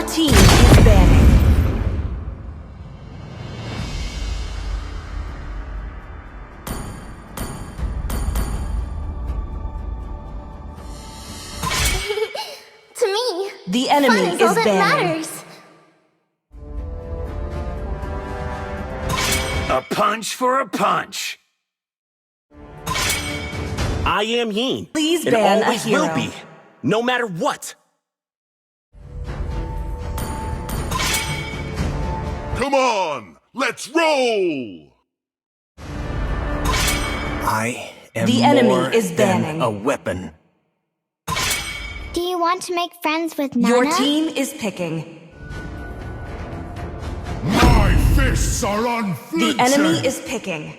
team is banning. To me, The enemy fun is all is that banning. matters. A punch for a punch. I am Yin. Please and ban a always hero. will be, no matter what. Come on, let's roll! I am The enemy more is than banning. a weapon. Do you want to make friends with Nana? Your team is picking. My fists are The unflinching! enemy is picking.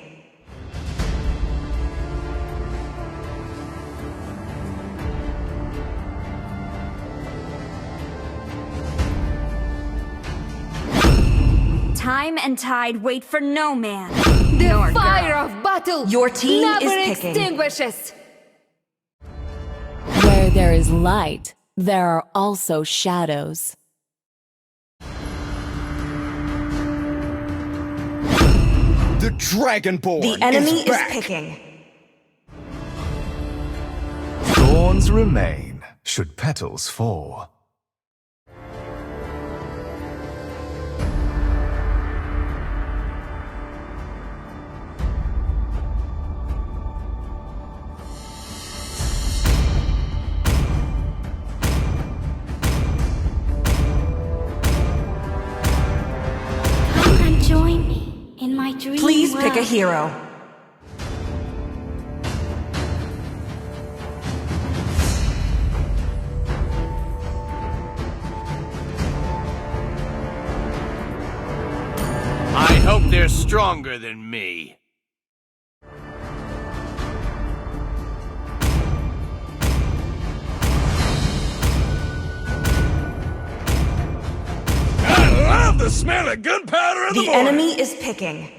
Time and tide wait for no man. The Nor fire girl. of battle Your team never is picking. extinguishes. Where there is light, there are also shadows. The Dragonborn The enemy is back. picking. Thorns remain, should petals fall. Come and join me in my dream Please pick a world. hero. I hope they're stronger than me. I love the smell of gunpowder in the The morning! enemy is picking.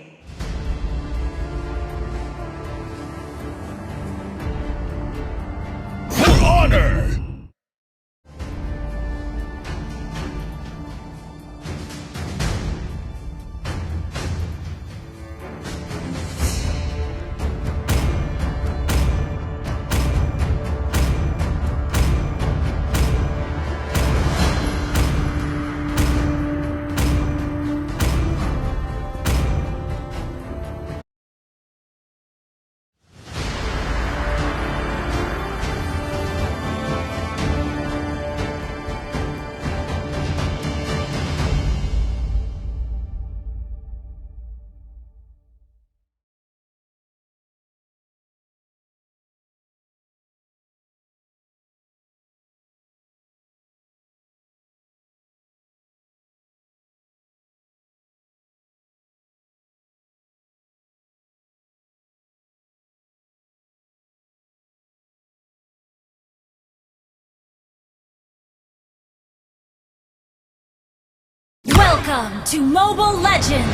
For honor! Welcome to Mobile Legends!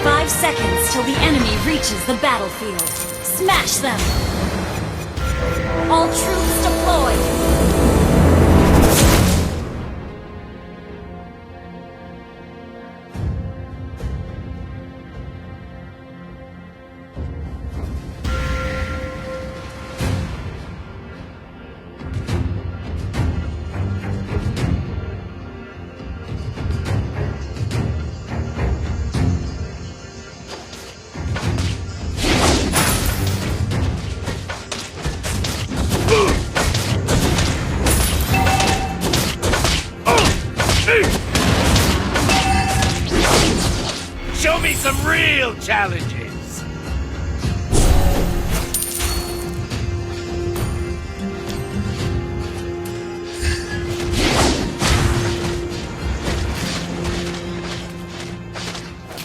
5 seconds till the enemy reaches the battlefield. Smash them! All troops deployed! Show me some real challenges.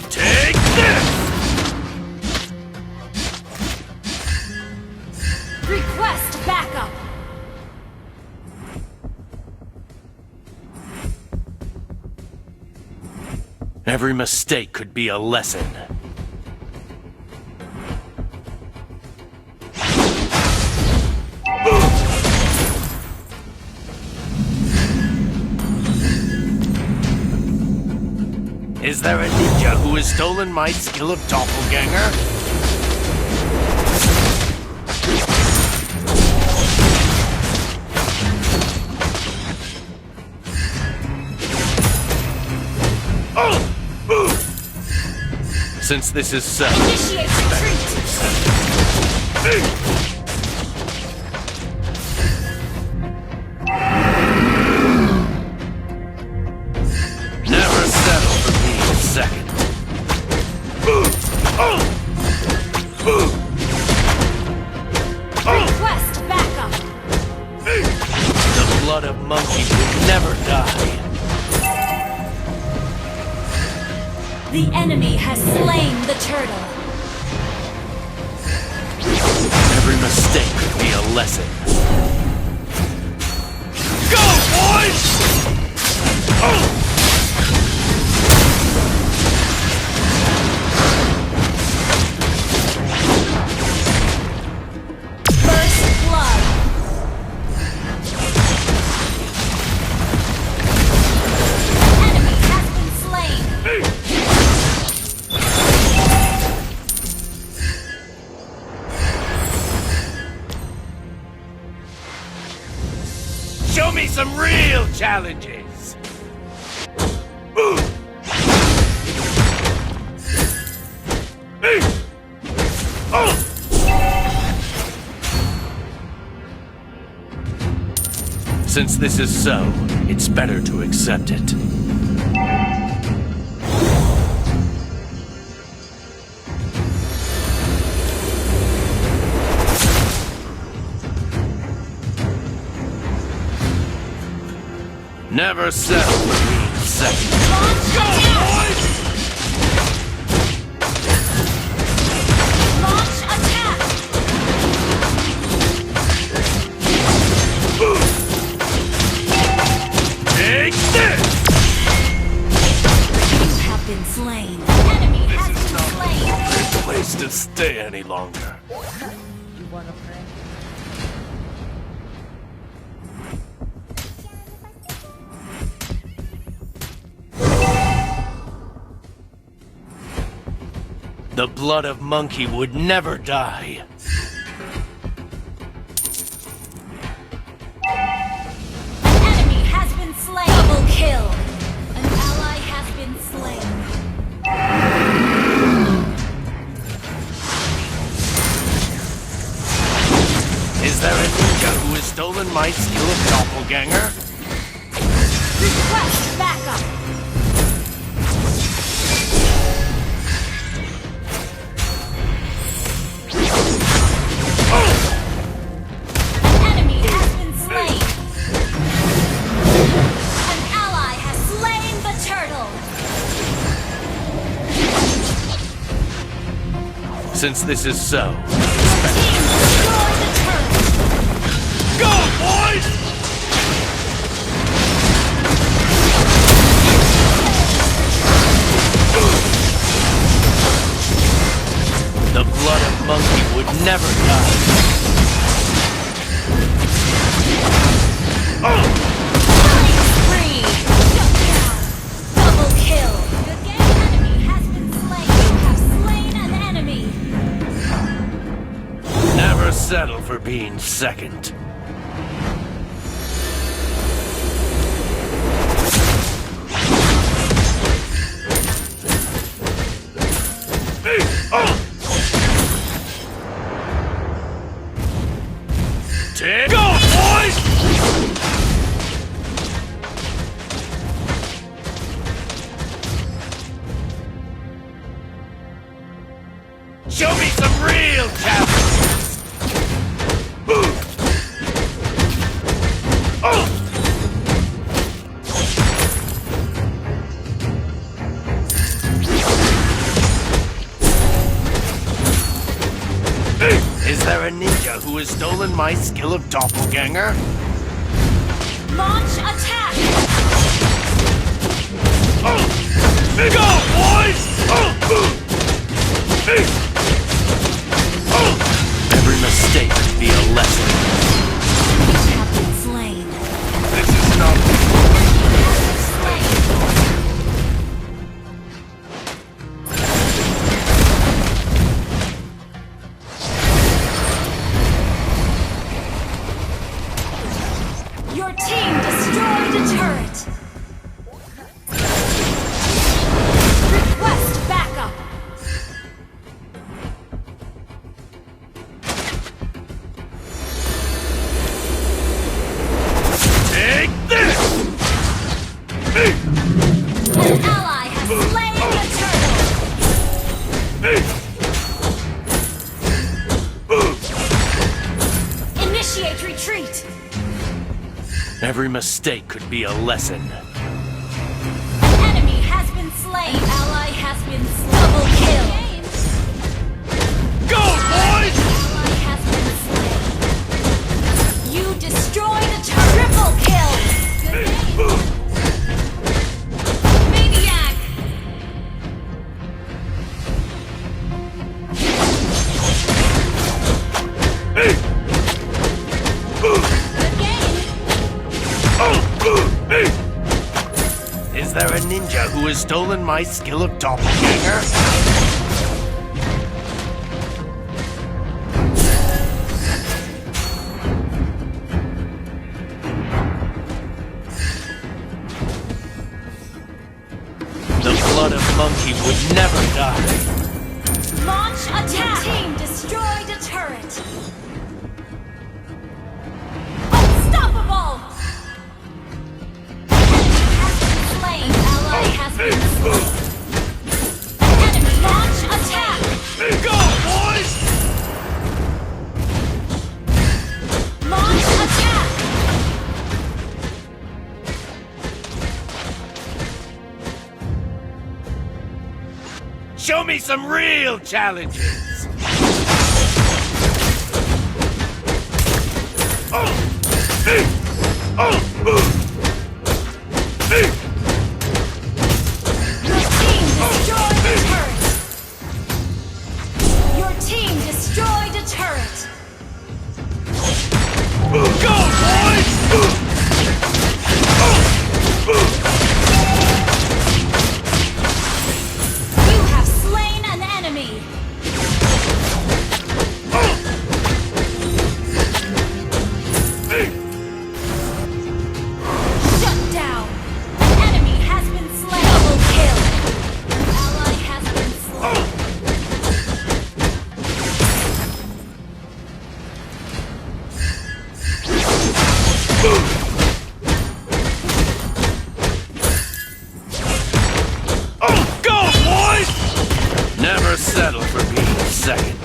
Take this! Request backup! Every mistake could be a lesson. there a ninja who has stolen my skill of doppelganger? Since this is so... Initiate retreat! Never settle for being second. Request backup! The blood of monkey will never die. The enemy has slain the turtle. Every mistake could be a lesson. Go, boys! First blood. Enemy has been slain. Show me some real challenges! Since this is so, it's better to accept it. Never settle for being second. Launch attack! Take this! You have been slain. Enemy has This is been not slain. a place to stay any longer. The blood of monkey would never die. Enemy has been slain. Double kill. An ally has been slain. Is there a ninja who has stolen my skill of doppelganger? Request backup. Enemy has been slain. An ally has slain the turtle. Since this is so, Team destroy the turtle. go, boys! The blood of monkey would never die. Free. Double kill. The enemy has been slain. You have slain an enemy. Never settle for being second. Take go, boys! Show me some real challenges! Is there a ninja who has stolen my skill of doppelganger? Launch attack. Go, boys! Every mistake could be a lesson. You have been slain. This is not... Every mistake could be a lesson. An enemy has been slain. An ally has been slain. Double kill. Go, boys! Ally has been slain. You destroyed a triple kill. Good game. Maniac. Is there a ninja who has stolen my skill of doppelganger? The blood of monkey would never die. Launch attack. Team destroyed a turret. Unstoppable. Slain. Ally has been slain. Enemy launch attack. Go, boys! Launch attack. Show me some real challenges. Your team destroyed a turret. Your team destroyed a turret. Go, boys! You have slain an enemy. Shut down. An enemy has been slain. Double kill. An ally has been slain. Go, boys! Never settle for being second.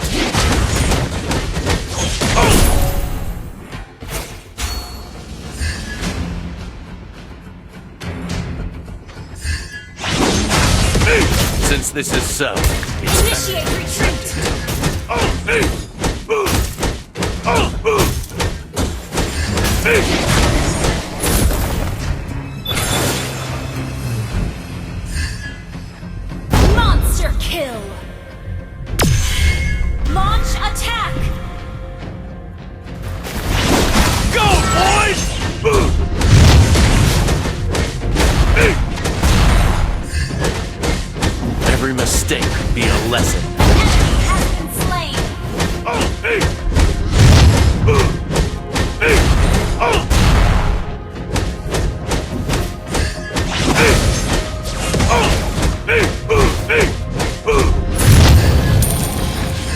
Since this is so, it's Initiate retreat. Monster kill. Launch attack. go, boys! Every mistake could be a lesson. Enemy has been slain.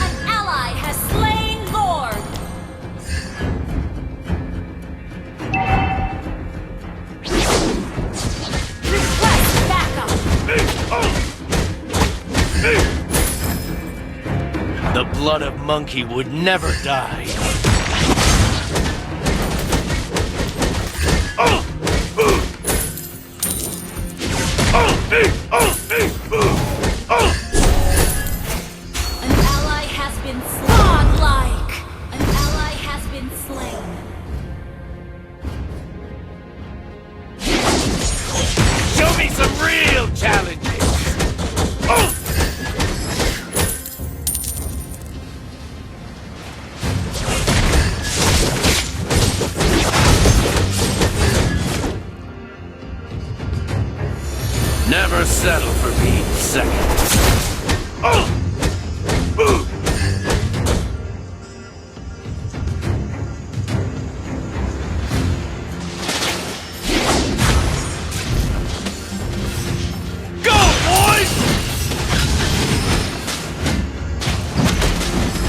An ally has slain Lord. Request backup. The blood of monkey would never die. An ally has been slain. Godlike. An ally has been slain. Show me some real challenges. Never settle for being second. Go, boys!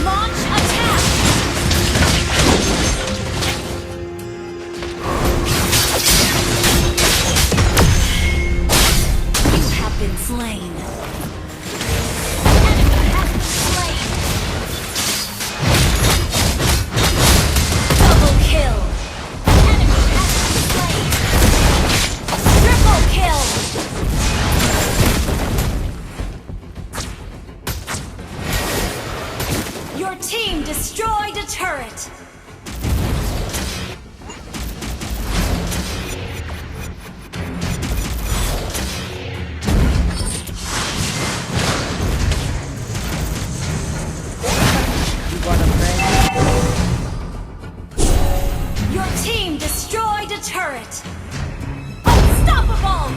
Launch attack. You have been slain. Your team destroyed a turret. Your team destroyed a turret. Unstoppable!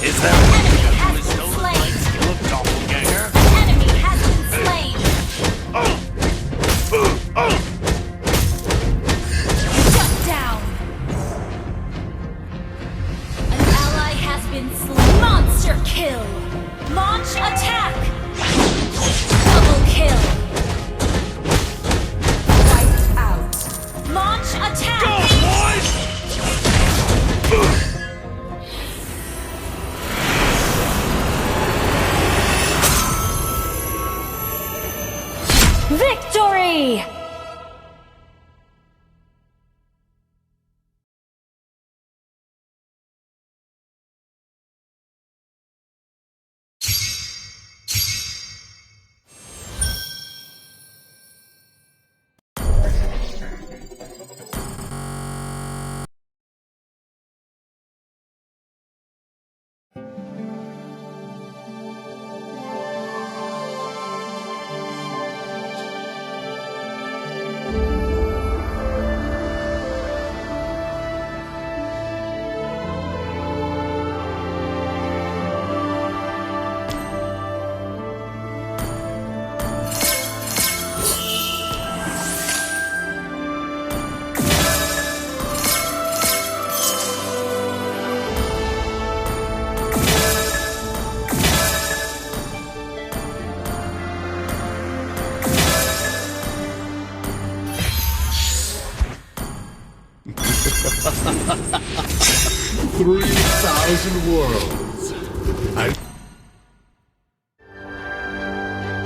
Is there a Enemy ninja has who has been stolen slain. my skill of doppelganger? Enemy has been slain. Shut down. An ally has been slain. Monster kill. Launch attack. Double kill. Wiped out. Launch attack. Go, boys! Victory! $3,000 worlds.